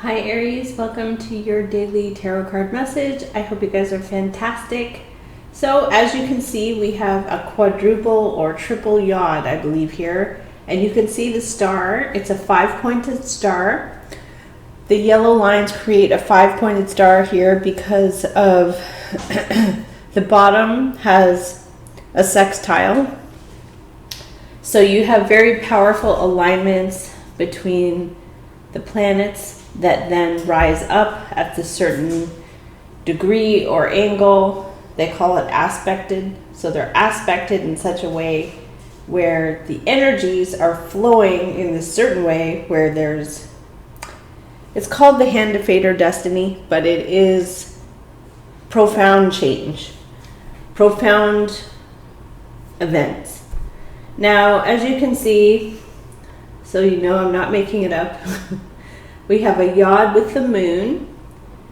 Hi Aries, welcome to your daily tarot card message. I hope you guys are fantastic. So as you can see, we have a quadruple or triple yod, I believe here. And you can see the star. It's a 5-pointed star. The yellow lines create a 5-pointed star here because of the bottom has a sextile. So you have very powerful alignments between the planets that then rise up at a certain degree or angle. They call it aspected. So they're aspected in such a way where the energies are flowing in this certain way where it's called the hand of fate or destiny, but it is profound change, profound events. Now, as you can see, so you know I'm not making it up, we have a yod with the moon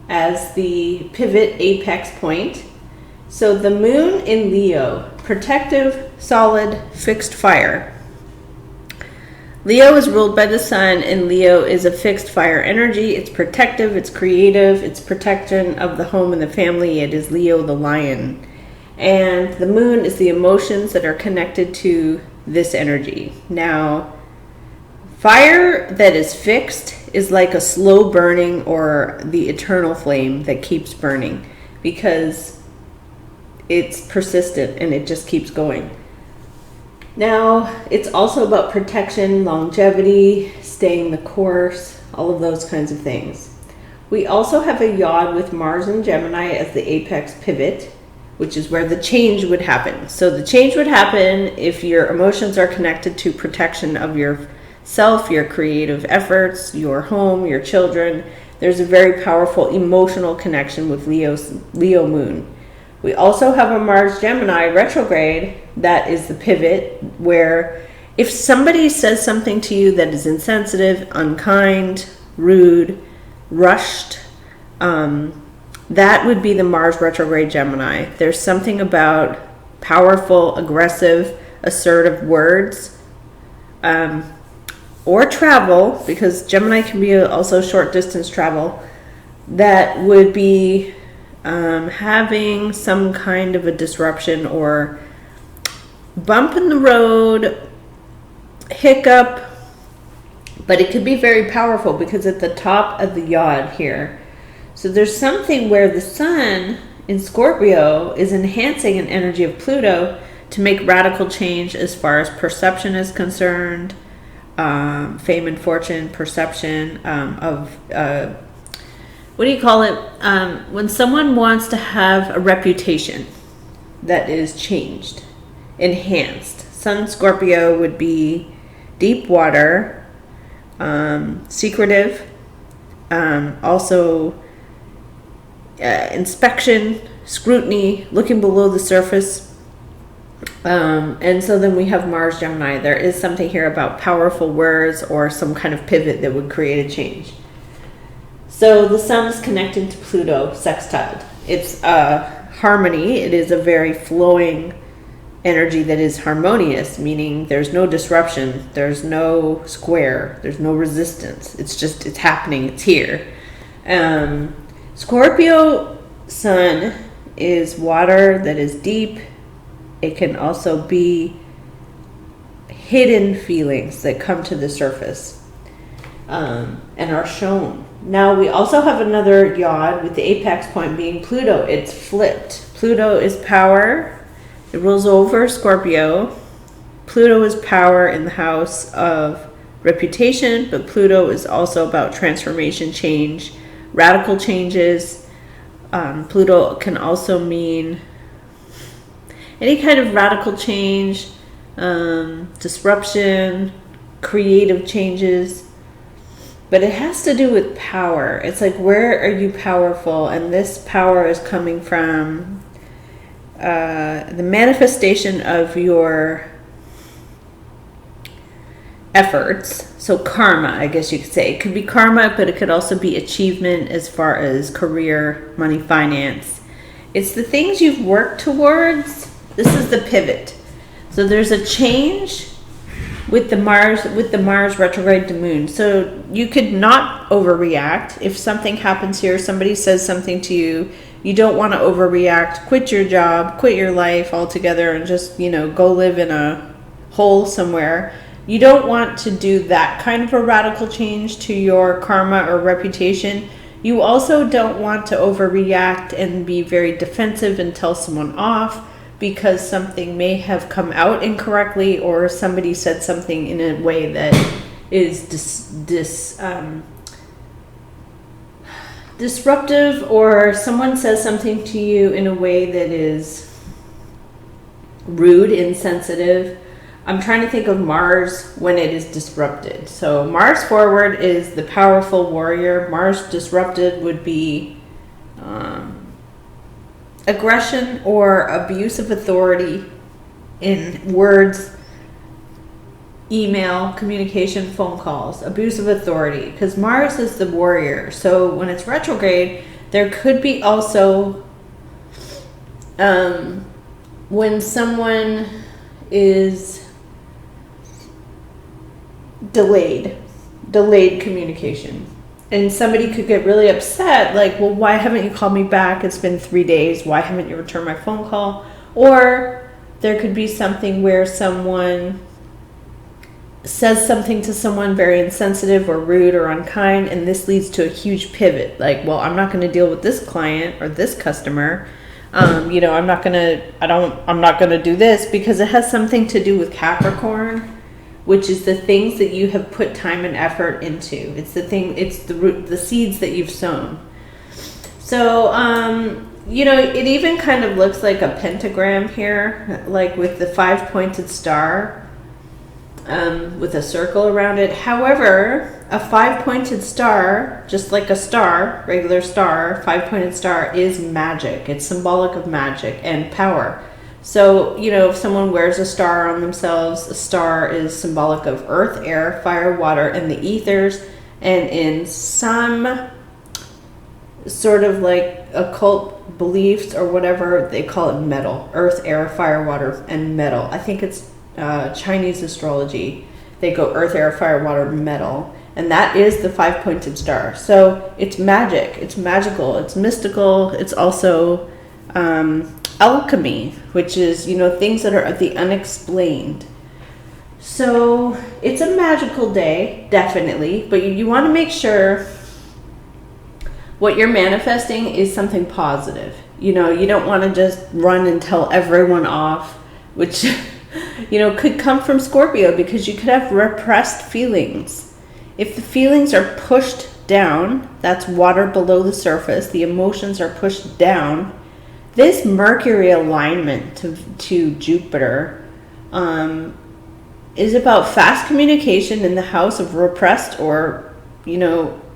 as the pivot apex point. So the moon in Leo, protective, solid, fixed fire. Leo is ruled by the sun, and Leo is a fixed fire energy. It's protective, it's creative, it's protection of the home and the family. It is Leo the lion. And the moon is the emotions that are connected to this energy. Now, fire that is fixed is like a slow burning or the eternal flame that keeps burning because it's persistent and it just keeps going. Now, it's also about protection, longevity, staying the course, all of those kinds of things. We also have a yod with Mars and Gemini as the apex pivot, which is where the change would happen. So the change would happen if your emotions are connected to protection of your self, your creative efforts, your home, your children. There's a very powerful emotional connection with Leo moon. We also have a Mars Gemini retrograde that is the pivot where if somebody says something to you that is insensitive, unkind, rude, rushed, that would be the Mars retrograde Gemini. There's something about powerful, aggressive, assertive words, or travel, because Gemini can be also short distance travel, that would be having some kind of a disruption or bump in the road, hiccup, but it could be very powerful because at the top of the yod here. So there's something where the sun in Scorpio is enhancing an energy of Pluto to make radical change as far as perception is concerned, fame and fortune, perception of what do you call it? When someone wants to have a reputation that is changed, enhanced. Sun Scorpio would be deep water, secretive, also inspection, scrutiny, looking below the surface. And so then we have Mars Gemini. There is something here about powerful words or some kind of pivot that would create a change. So the sun is connecting to Pluto, sextiled. It's harmony. It is a very flowing energy that is harmonious, meaning there's no disruption, there's no square, there's no resistance. It's happening, it's here. Scorpio sun is water that is deep. It can also be hidden feelings that come to the surface and are shown. Now we also have another yod with the apex point being Pluto. It's flipped. Pluto is power. It rules over Scorpio. Pluto is power in the house of reputation, but Pluto is also about transformation, change, radical changes. Pluto can also mean any kind of radical change, disruption, creative changes. But it has to do with power. It's like, where are you powerful? And this power is coming from the manifestation of your efforts. So karma, I guess you could say. It could be karma, but it could also be achievement as far as career, money, finance. It's the things you've worked towards. This is the pivot. So there's a change with the Mars retrograde to Moon. So you could not overreact. If something happens here, somebody says something to you, you don't want to overreact. Quit your job, quit your life altogether, and just, go live in a hole somewhere. You don't want to do that kind of a radical change to your karma or reputation. You also don't want to overreact and be very defensive and tell someone off because something may have come out incorrectly, or somebody said something in a way that is disruptive, or someone says something to you in a way that is rude, insensitive. I'm trying to think of Mars when it is disrupted. So Mars forward is the powerful warrior. Mars disrupted would be aggression or abuse of authority in words, email, communication, phone calls. Abuse of authority, because Mars is the warrior. So when it's retrograde, there could be also when someone is delayed communication. And somebody could get really upset, like, well, why haven't you called me back? It's been 3 days. Why haven't you returned my phone call? Or there could be something where someone says something to someone very insensitive or rude or unkind, and this leads to a huge pivot. Like, well, I'm not going to deal with this client or this customer. I'm not going to do this, because it has something to do with Capricorn, which is the things that you have put time and effort into. It's the seeds that you've sown. So, it even kind of looks like a pentagram here, like with the 5-pointed star, with a circle around it. However, a 5-pointed star, just like a star, regular star, 5-pointed star, is magic. It's symbolic of magic and power. So, if someone wears a star on themselves, a star is symbolic of earth, air, fire, water, and the ethers. And in some sort of like occult beliefs or whatever, they call it metal. Earth, air, fire, water, and metal. I think it's Chinese astrology. They go earth, air, fire, water, metal. And that is the 5-pointed star. So it's magic. It's magical. It's mystical. It's also alchemy, which is, things that are of the unexplained. So it's a magical day, definitely, but you want to make sure what you're manifesting is something positive. You don't want to just run and tell everyone off, which, could come from Scorpio, because you could have repressed feelings. If the feelings are pushed down, that's water below the surface, the emotions are pushed down. This Mercury alignment to Jupiter is about fast communication in the house of repressed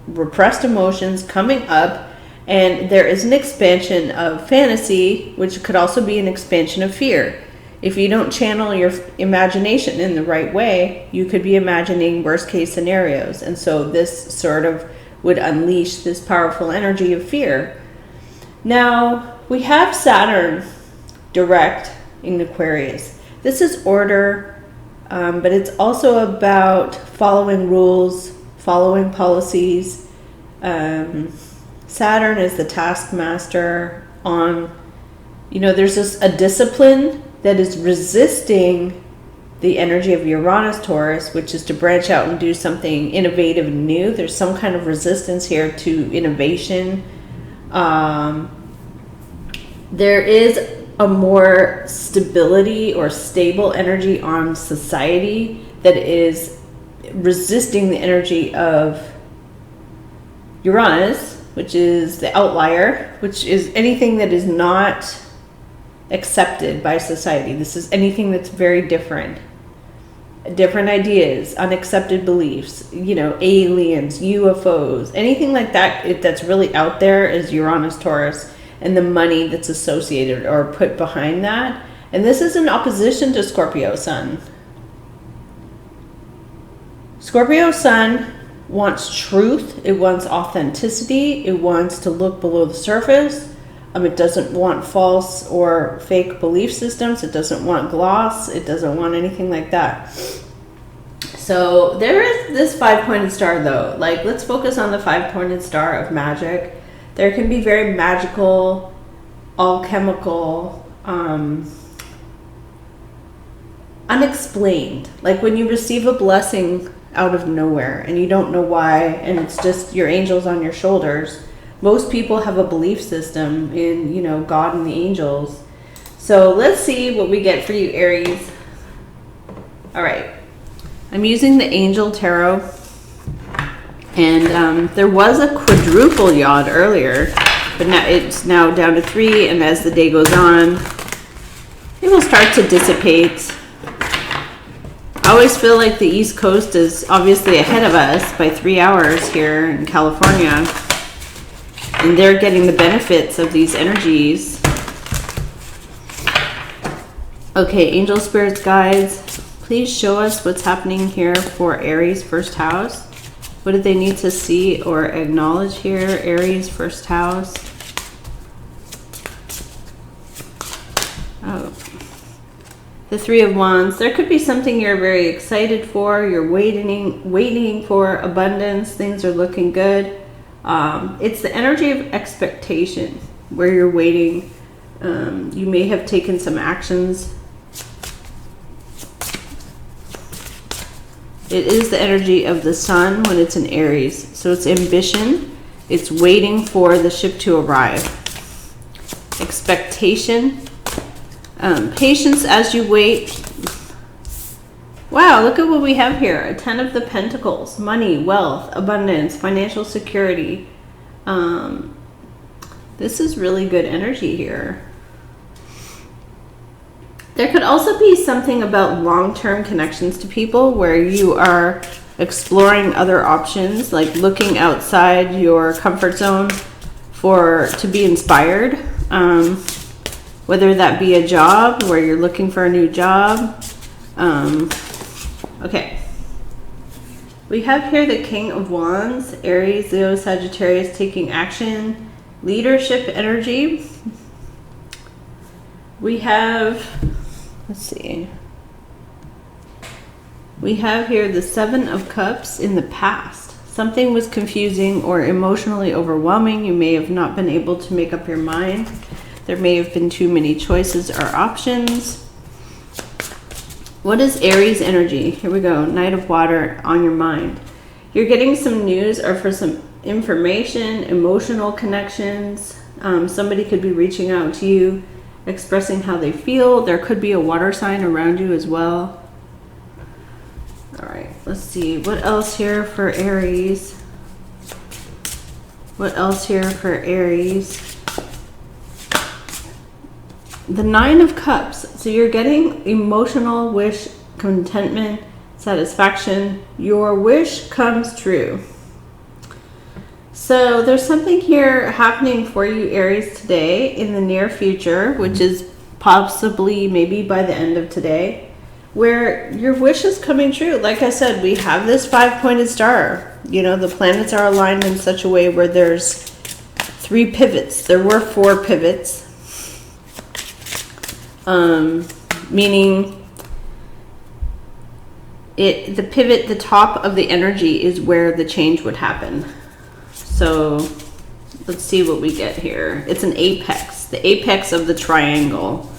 repressed emotions coming up, and there is an expansion of fantasy, which could also be an expansion of fear. If you don't channel your imagination in the right way, you could be imagining worst case scenarios, and so this sort of would unleash this powerful energy of fear. Now, we have Saturn direct in Aquarius. This is order, but it's also about following rules, following policies. Saturn is the taskmaster on, there's a discipline that is resisting the energy of Uranus Taurus, which is to branch out and do something innovative and new. There's some kind of resistance here to innovation. There is a more stability or stable energy on society that is resisting the energy of Uranus, which is the outlier, which is anything that is not accepted by society. This is anything that's very different ideas, unaccepted beliefs, aliens, UFOs, anything like that that's really out there is Uranus Taurus, and the money that's associated or put behind that. And this is in opposition to Scorpio Sun. Scorpio Sun wants truth. It wants authenticity. It wants to look below the surface. It doesn't want false or fake belief systems. It doesn't want gloss. It doesn't want anything like that. So there is this 5-pointed star though. Like, let's focus on the 5-pointed star of magic. There can be very magical, alchemical, unexplained. Like when you receive a blessing out of nowhere and you don't know why, and it's just your angels on your shoulders. Most people have a belief system in, you know, God and the angels. So let's see what we get for you, Aries. All right. I'm using the Angel Tarot. And there was a quadruple yod earlier, but now it's now down to 3. And as the day goes on, it will start to dissipate. I always feel like the East Coast is obviously ahead of us by 3 hours here in California. And they're getting the benefits of these energies. Okay, angel spirits, guides, please show us what's happening here for Aries first house. What do they need to see or acknowledge here, Aries first house? Oh, the 3 of Wands. There could be something you're very excited for. You're waiting for abundance. Things are looking good. It's the energy of expectation where you're waiting. You may have taken some actions. It is the energy of the sun when it's in Aries. So it's ambition. It's waiting for the ship to arrive. Expectation. Patience as you wait. Wow, look at what we have here. A 10 of the Pentacles. Money, wealth, abundance, financial security. This is really good energy here. There could also be something about long-term connections to people where you are exploring other options, like looking outside your comfort zone to be inspired. Whether that be a job where you're looking for a new job. Okay. We have here the King of Wands, Aries, Leo, Sagittarius taking action, leadership energy. We have, let's see. We have here the 7 of Cups in the past. Something was confusing or emotionally overwhelming. You may have not been able to make up your mind. There may have been too many choices or options. What is Aries energy? Here we go. Knight of Water on your mind. You're getting some news or for some information, emotional connections. Somebody could be reaching out to you, expressing how they feel. There could be a water sign around you as well. All right, let's see. What else here for Aries? What else here for Aries? The 9 of Cups. So you're getting emotional wish, contentment, satisfaction. Your wish comes true. So there's something here happening for you, Aries, today in the near future, which is possibly maybe by the end of today, where your wish is coming true. Like I said, we have this 5-pointed star. You know, the planets are aligned in such a way where there's 3 pivots. There were 4 pivots. Meaning the pivot, the top of the energy is where the change would happen. So let's see what we get here. It's an apex, the apex of the triangle.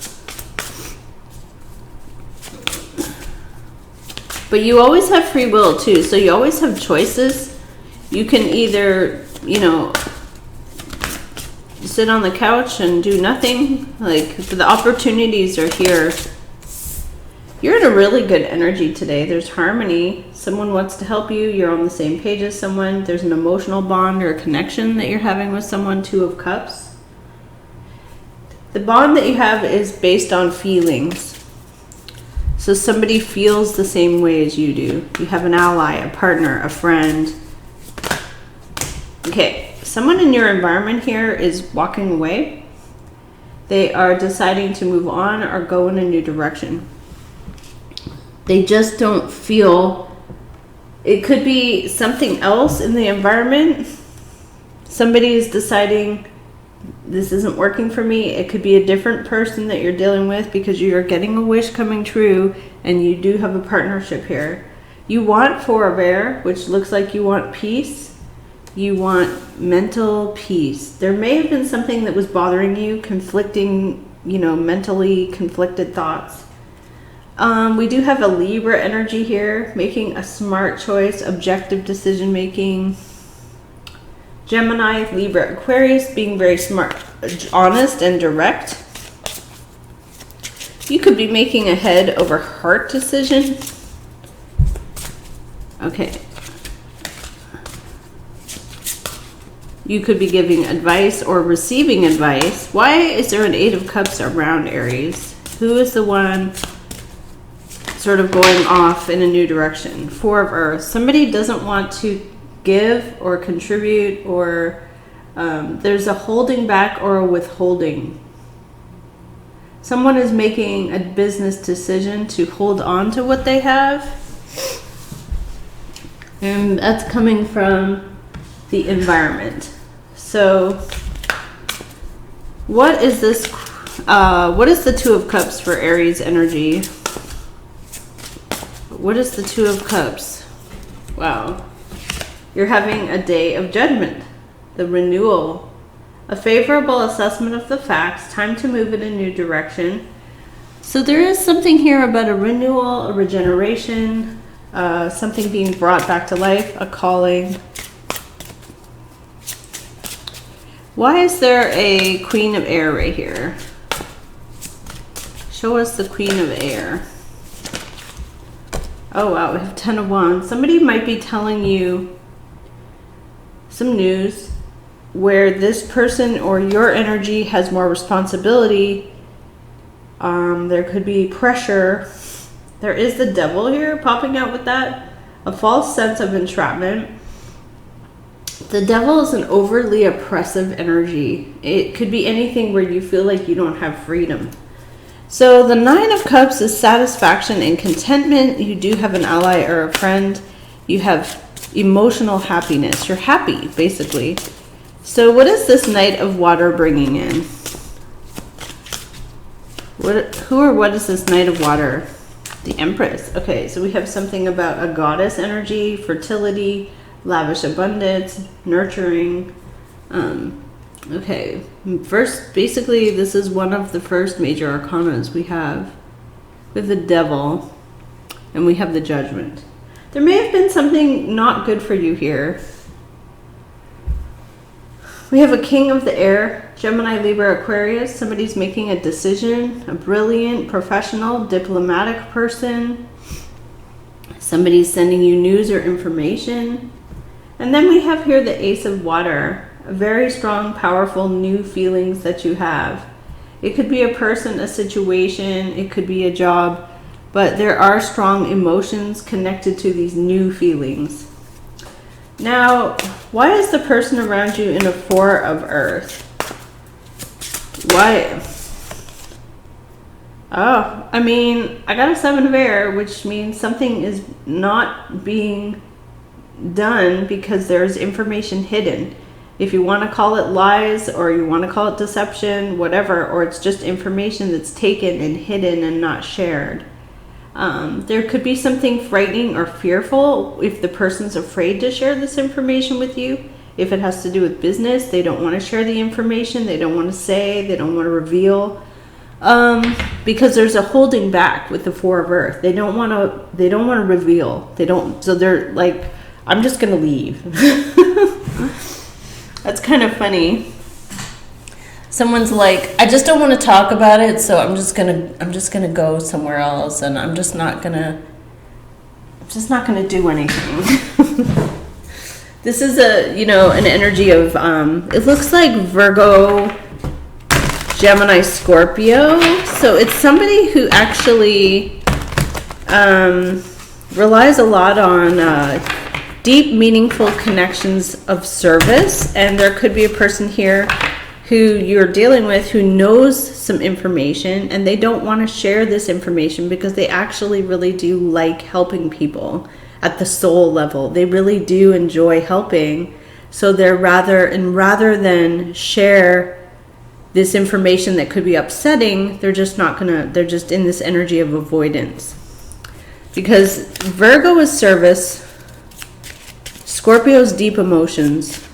But you always have free will too. So you always have choices. You can either, you know, sit on the couch and do nothing. Like, the opportunities are here. You're in a really good energy today. There's harmony. Someone wants to help you. You're on the same page as someone. There's an emotional bond or a connection that you're having with someone. 2 of Cups. The bond that you have is based on feelings. So somebody feels the same way as you do. You have an ally, a partner, a friend. Okay. Someone in your environment here is walking away. They are deciding to move on or go in a new direction. They just don't feel, it could be something else in the environment. Somebody is deciding this isn't working for me. It could be a different person that you're dealing with because you're getting a wish coming true and you do have a partnership here. You want Four of Air, which looks like you want peace. You want mental peace. There may have been something that was bothering you, conflicting, mentally conflicted thoughts. We do have a Libra energy here, making a smart choice, objective decision making. Gemini, Libra, Aquarius, being very smart, honest, and direct. You could be making a head over heart decision. Okay. You could be giving advice or receiving advice. Why is there an Eight of Cups around Aries? Who is the one sort of going off in a new direction? Four of Earth. Somebody doesn't want to give or contribute, or there's a holding back or a withholding. Someone is making a business decision to hold on to what they have. And that's coming from the environment. So what is this? What is the Two of Cups for Aries energy? What is the Two of Cups? Wow. You're having a day of judgment, the renewal, a favorable assessment of the facts, time to move in a new direction. So there is something here about a renewal, a regeneration, something being brought back to life, a calling. Why is there a Queen of Air right here? Show us the Queen of Air. Oh wow, we have Ten of Wands. Somebody might be telling you some news where this person or your energy has more responsibility. There could be pressure. There is the Devil here popping out with that. A false sense of entrapment. The Devil is an overly oppressive energy. It could be anything where you feel like you don't have freedom. So the Nine of Cups is satisfaction and contentment. You do have an ally or a friend. You have emotional happiness. You're happy, basically. So what is this Knight of Water bringing in? What is this Knight of Water? The Empress. Okay, so we have something about a goddess energy, fertility, lavish abundance, nurturing. Okay, first, basically, this is one of the first major arcanas we have with the Devil, and we have the Judgment. There may have been something not good for you here. We have a King of the Air, Gemini, Libra, Aquarius. Somebody's making a decision, a brilliant, professional, diplomatic person. Somebody's sending you news or information. And then we have here the Ace of Water, a very strong, powerful new feelings that you have. It could be a person, a situation, it could be a job, but there are strong emotions connected to these new feelings. Now, why is the person around you in a Four of Earth? Why? Oh, I mean, I got a Seven of Air, which means something is not being done because there's information hidden. If you want to call it lies, or you want to call it deception, whatever, or it's just information that's taken and hidden and not shared. There could be something frightening or fearful if the person's afraid to share this information with you. If it has to do with business, they don't want to share the information. They don't want to say, they don't want to reveal. Because there's a holding back with the Four of Earth. They don't want to reveal. So they're like, I'm just going to leave. That's kind of funny. Someone's like, I just don't want to talk about it, so I'm just gonna go somewhere else, and I'm just not gonna do anything. This is an energy of it looks like Virgo, Gemini, Scorpio. So it's somebody who actually relies a lot on deep, meaningful connections of service, and there could be a person here who you're dealing with who knows some information, and they don't want to share this information because they actually really do like helping people at the soul level. They really do enjoy helping. So they're rather than share this information that could be upsetting, they're just in this energy of avoidance. Because Virgo is service, Scorpio's deep emotions.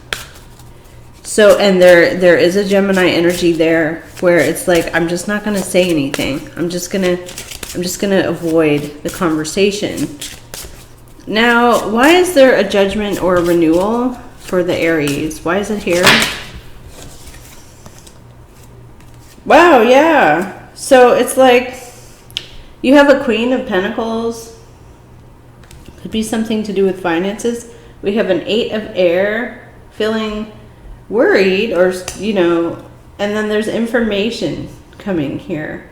So, and there is a Gemini energy there where it's like, I'm just not going to say anything. I'm just going to avoid the conversation. Now, why is there a judgment or a renewal for the Aries? Why is it here? Wow, yeah. So it's like you have a Queen of Pentacles. Could be something to do with finances. We have an 8 of Air, feeling worried, or, you know, and then there's information coming here.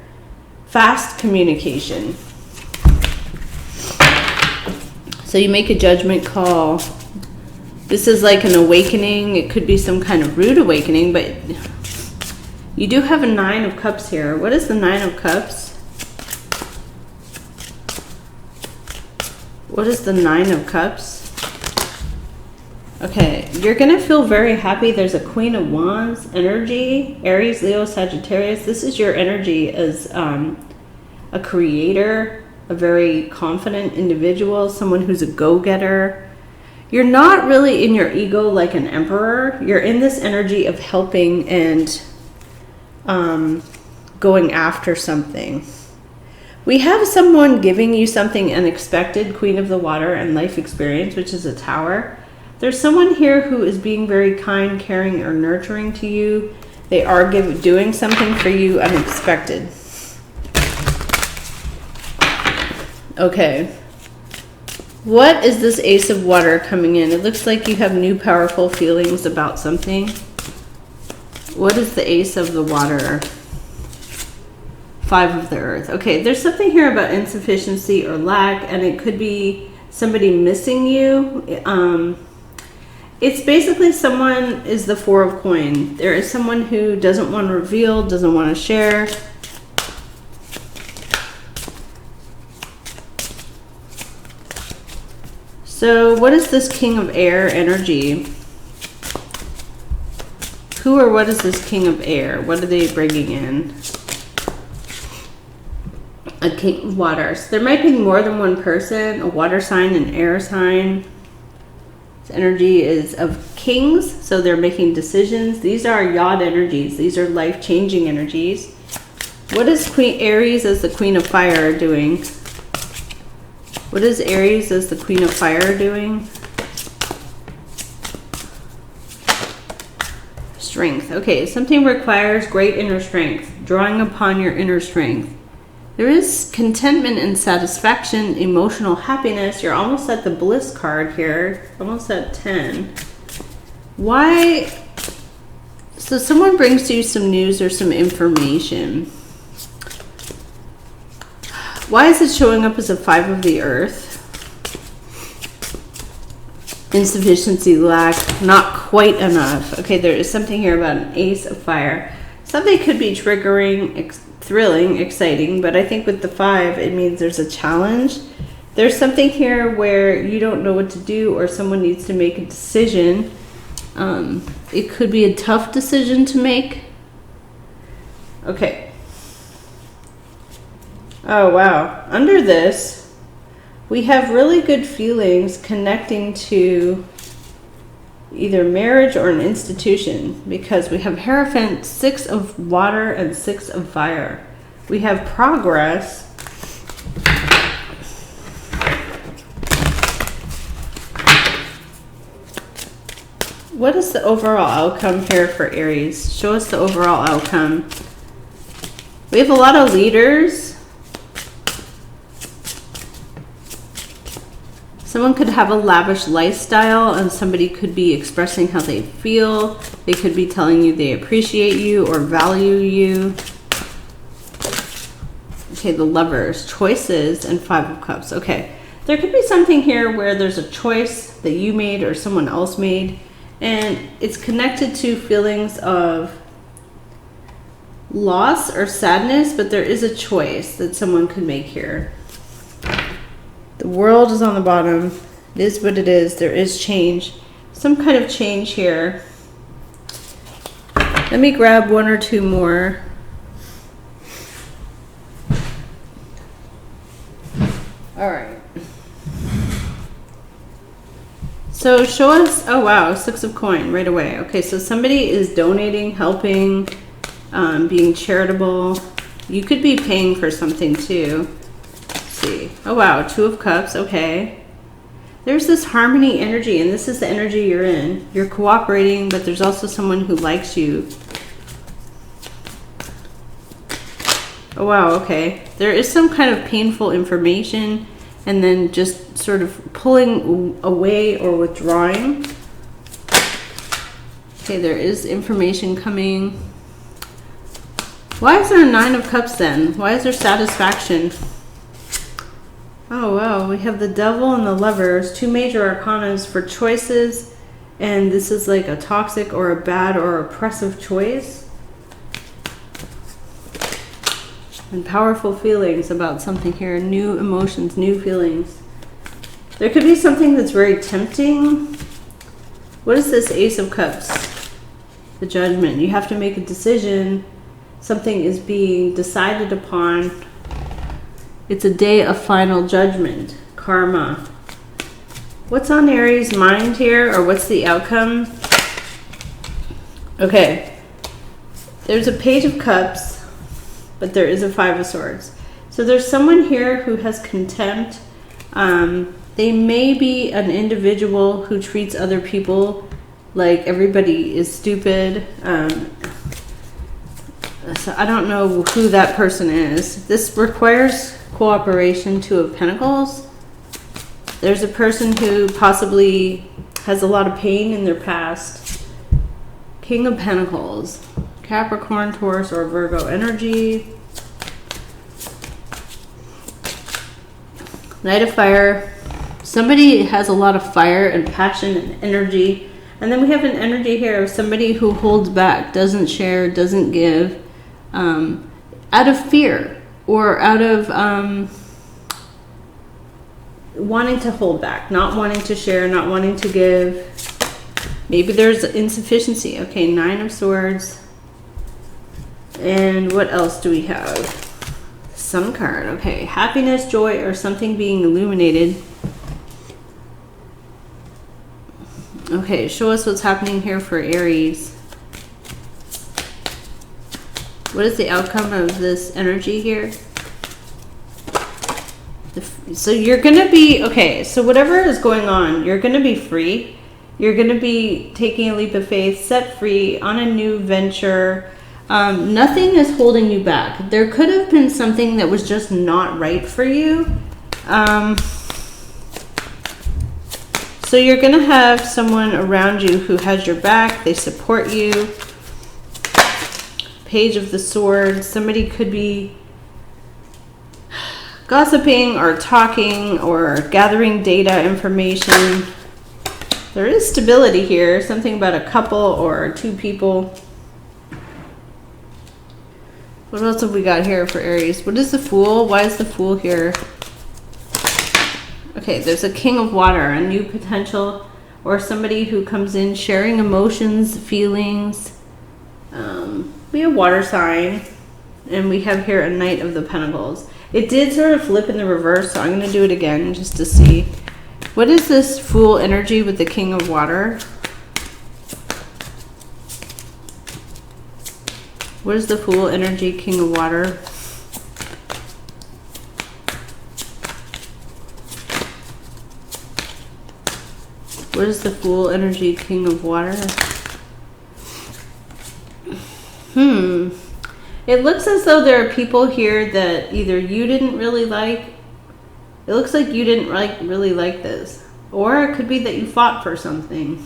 Fast communication. So you make a judgment call. This is like an awakening. It could be some kind of rude awakening, but you do have a 9 of Cups here. What is the 9 of Cups? What is the 9 of Cups? Okay, you're going to feel very happy. There's a Queen of Wands energy. Aries, Leo, Sagittarius. This is your energy as a creator, a very confident individual, someone who's a go-getter. You're not really in your ego like an emperor. You're in this energy of helping and going after something. We have someone giving you something unexpected, Queen of the Water and life experience, which is a Tower. There's someone here who is being very kind, caring, or nurturing to you. They are doing something for you unexpected. Okay. What is this Ace of Water coming in? It looks like you have new powerful feelings about something. What is the Ace of the Water? 5 of the Earth. Okay, there's something here about insufficiency or lack, and it could be somebody missing you. It's basically someone is the 4 of Coins. There is someone who doesn't want to reveal, doesn't want to share. So what is this King of Air energy? Who or what is this King of Air? What are they bringing in? A King of Water. So there might be more than one person, a water sign, an air sign. This energy is of kings, so they're making decisions. These are yod energies. These are life-changing energies. What is Queen Aries as the Queen of Fire doing? What is Aries as the Queen of Fire doing? Strength. Okay, something requires great inner strength. Drawing upon your inner strength. There is contentment and satisfaction, emotional happiness. You're almost at the bliss card here. Almost at 10. Why? So someone brings you some news or some information. Why is it showing up as a 5 of the Earth? Insufficiency, lack, not quite enough. Okay, there is something here about an Ace of Fire. Something could be triggering, thrilling, exciting, but I think with the 5, it means there's a challenge. There's something here where you don't know what to do, or someone needs to make a decision. It could be a tough decision to make. Okay. Oh, wow. Under this, we have really good feelings connecting to either marriage or an institution, because we have Hierophant, 6 of Water and 6 of Fire. We have progress. What is the overall outcome here for Aries? Show us the overall outcome. We have a lot of leaders. Someone could have a lavish lifestyle, and somebody could be expressing how they feel. They could be telling you they appreciate you or value you. Okay, the Lovers, choices, and 5 of Cups. Okay, there could be something here where there's a choice that you made or someone else made, and it's connected to feelings of loss or sadness, but there is a choice that someone could make here. The World is on the bottom. It is what it is. There is change. Some kind of change here. Let me grab 1 or 2 more. All right. So show us, oh wow, 6 of coin right away. Okay, so somebody is donating, helping, being charitable. You could be paying for something too. Let's see. Oh wow, 2 of cups, okay. There's this harmony energy, and this is the energy you're in. You're cooperating, but there's also someone who likes you. Oh wow, okay. There is some kind of painful information and then just sort of pulling away or withdrawing. Okay, there is information coming. Why is there a 9 of cups then? Why is there satisfaction? Oh wow, we have the devil and the lovers, 2 major arcanas for choices, and this is like a toxic or a bad or oppressive choice. And powerful feelings about something here, new emotions, new feelings. There could be something that's very tempting. What is this Ace of Cups? The Judgment. You have to make a decision. Something is being decided upon. It's a day of final judgment, karma. What's on Aries' mind here, or what's the outcome? Okay, there's a Page of Cups, but there is a 5 of Swords. So there's someone here who has contempt. They may be an individual who treats other people like everybody is stupid. So I don't know who that person is. This requires cooperation, 2 of Pentacles. There's a person who possibly has a lot of pain in their past. King of Pentacles. Capricorn, Taurus, or Virgo energy. Knight of Fire. Somebody has a lot of fire and passion and energy. And then we have an energy here of somebody who holds back, doesn't share, doesn't give, out of fear. Or out of wanting to hold back, not wanting to share, not wanting to give. Maybe there's insufficiency. Okay, 9 of Swords. And what else do we have? Sun card. Okay, happiness, joy, or something being illuminated. Okay, show us what's happening here for Aries. What is the outcome of this energy here? So you're going to be, okay, so whatever is going on, you're going to be free. You're going to be taking a leap of faith, set free on a new venture. Nothing is holding you back. There could have been something that was just not right for you. So you're going to have someone around you who has your back. They support you. Page of the Swords. Somebody could be gossiping or talking or gathering data, information. There is stability here. Something about a couple or 2 people. What else have we got here for Aries? What is the Fool? Why is the Fool here? Okay, there's a King of Water, a new potential, or somebody who comes in sharing emotions, feelings. We have water sign, and we have here a Knight of the Pentacles. It did sort of flip in the reverse, so I'm going to do it again just to see. What is this Fool energy with the King of Water? What is the Fool energy, King of Water? What is the Fool energy, King of Water? It looks as though there are people here that either you didn't really like. It looks like you didn't really like this. Or it could be that you fought for something.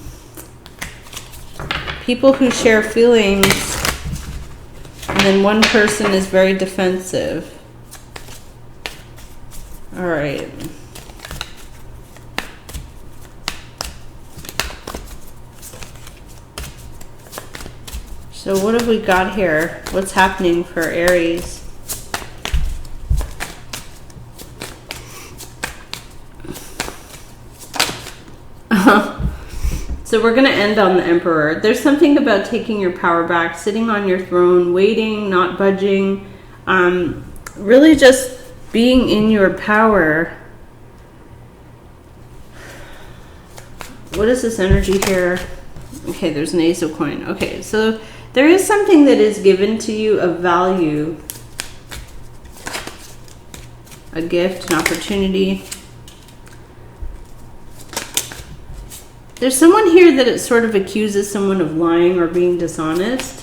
People who share feelings, and then one person is very defensive. All right. So what have we got here? What's happening for Aries? So we're going to end on the Emperor. There's something about taking your power back, sitting on your throne, waiting, not budging, really just being in your power. What is this energy here? Okay, there's an ace of coin. Okay, so there is something that is given to you of value. A gift, an opportunity. There's someone here that it sort of accuses someone of lying or being dishonest.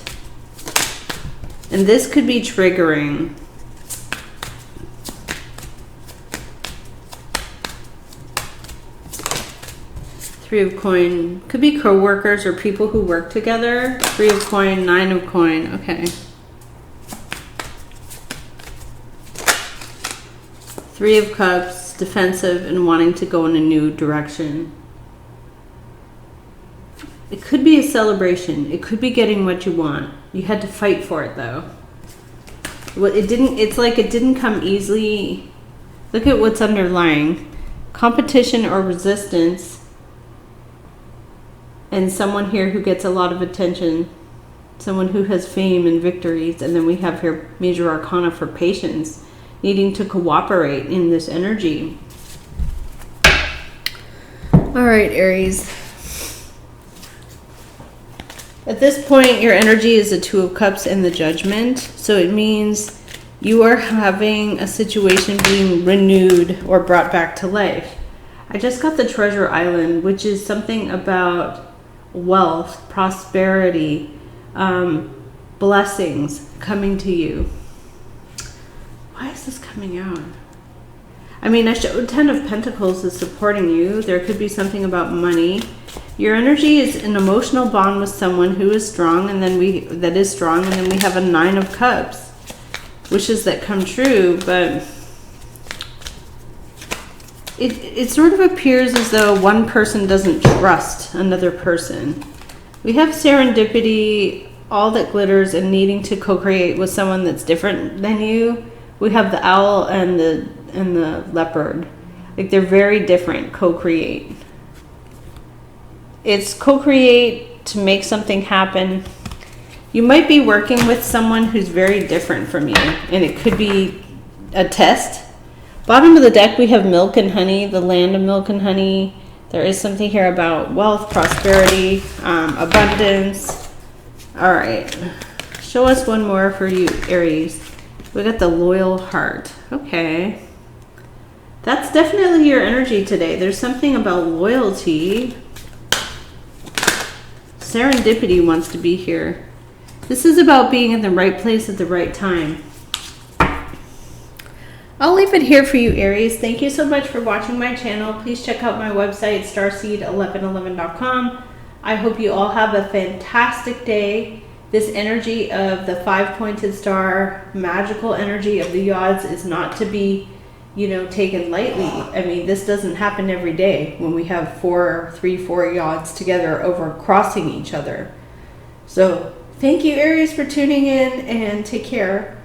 And this could be triggering. Three of coin. Could be co-workers or people who work together. Three of coin, nine of coin. Okay. Three of cups, defensive and wanting to go in a new direction. It could be a celebration. It could be getting what you want. You had to fight for it though. Well, it didn't, it's like it didn't come easily. Look at what's underlying. Competition or resistance. And someone here who gets a lot of attention. Someone who has fame and victories. And then we have here major arcana for patience. Needing to cooperate in this energy. All right, Aries. At this point, your energy is the Two of Cups and the Judgment. So it means you are having a situation being renewed or brought back to life. I just got the Treasure Island, which is something about wealth, prosperity, blessings coming to you. Why is this coming out? I mean, I showed Ten of Pentacles is supporting you. There could be something about money. Your energy is an emotional bond with someone who is strong, and then that is strong, and then we have a Nine of Cups, wishes that come true, but it sort of appears as though one person doesn't trust another person. We have serendipity, all that glitters, and needing to co-create with someone that's different than you. We have the owl and the leopard. Like, they're very different. Co-create. It's co-create to make something happen. You might be working with someone who's very different from you, and it could be a test. Bottom of the deck, we have milk and honey, the land of milk and honey. There is something here about wealth, prosperity, abundance. All right. Show us one more for you, Aries. We got the loyal heart. Okay. That's definitely your energy today. There's something about loyalty. Serendipity wants to be here. This is about being in the right place at the right time. I'll leave it here for you, Aries. Thank you so much for watching my channel. Please check out my website, starseed1111.com. I hope you all have a fantastic day. This energy of the five-pointed star, magical energy of the yods is not to be, taken lightly. I mean, this doesn't happen every day when we have four yods together over crossing each other. So thank you, Aries, for tuning in, and take care.